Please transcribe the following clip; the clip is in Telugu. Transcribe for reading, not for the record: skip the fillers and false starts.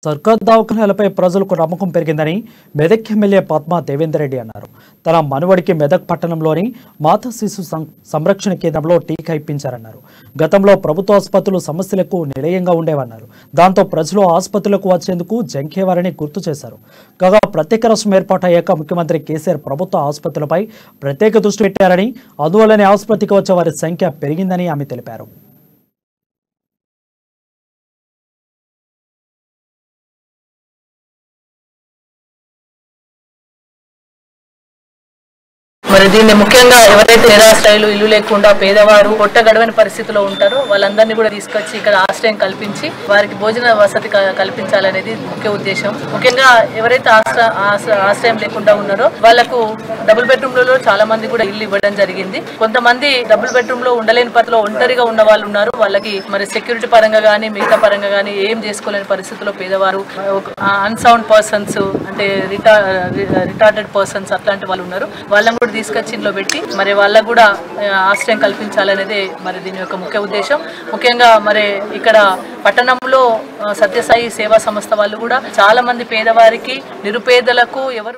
సర్కార్ దవాఖానాలపై ప్రజలకు నమ్మకం పెరిగిందని మెదక్ ఎమ్మెల్యే పద్మా దేవేందర్ రెడ్డి అన్నారు. తన మనవడికి మెదక్ పట్టణంలోని మాతా శిశు సంరక్షణ కేంద్రంలో టీకా ఇప్పించారన్నారు. గతంలో ప్రభుత్వ ఆసుపత్రులు సమస్యలకు నిలయంగా ఉండేవన్నారు. దాంతో ప్రజలు ఆసుపత్రులకు వచ్చేందుకు జంకేవారని గుర్తు చేశారు. కాగా ప్రత్యేక రాష్ట్రం ఏర్పాటయ్యాక ముఖ్యమంత్రి కేసీఆర్ ప్రభుత్వ ఆసుపత్రులపై ప్రత్యేక దృష్టి పెట్టారని, అందువల్లనే ఆసుపత్రికి వచ్చే వారి సంఖ్య పెరిగిందని ఆమె తెలిపారు. మరి దీన్ని ముఖ్యంగా ఎవరైతే నిరాశ్రయులు, ఇల్లు లేకుండా పేదవారు, పొట్ట గడవని పరిస్థితిలో ఉంటారో వాళ్ళందరినీ కూడా తీసుకొచ్చి ఇక్కడ ఆశ్రయం కల్పించి వారికి భోజన వసతి కల్పించాలనేది ముఖ్య ఉద్దేశం. ముఖ్యంగా ఎవరైతే ఆశ్రయం లేకుండా ఉన్నారో వాళ్లకు డబుల్ బెడ్రూమ్లలో చాలా మంది కూడా ఇల్లు ఇవ్వడం జరిగింది. కొంతమంది డబుల్ బెడ్రూమ్ లో ఉండలేని పరిస్థితిలో ఒంటరిగా ఉన్న వాళ్ళు ఉన్నారు. వాళ్ళకి మరి సెక్యూరిటీ పరంగా కానీ మిగతా పరంగా కానీ ఏం చేసుకోలేని పరిస్థితుల్లో పేదవారు, అన్సౌండ్ పర్సన్స్ అంటే రిటార్డెడ్ పర్సన్స్ అట్లాంటి వాళ్ళు ఉన్నారు. వాళ్ళని కూడా తీసుకొచ్చి ఇంట్లో పెట్టి మరి వాళ్ళకు కూడా ఆశ్రయం కల్పించాలనేదే మరి దీని యొక్క ముఖ్య ఉద్దేశం. ముఖ్యంగా మరి ఇక్కడ పట్టణంలో సత్యసాయి సేవా సంస్థ వాళ్ళు కూడా చాలా మంది పేదవారికి, నిరుపేదలకు ఎవరు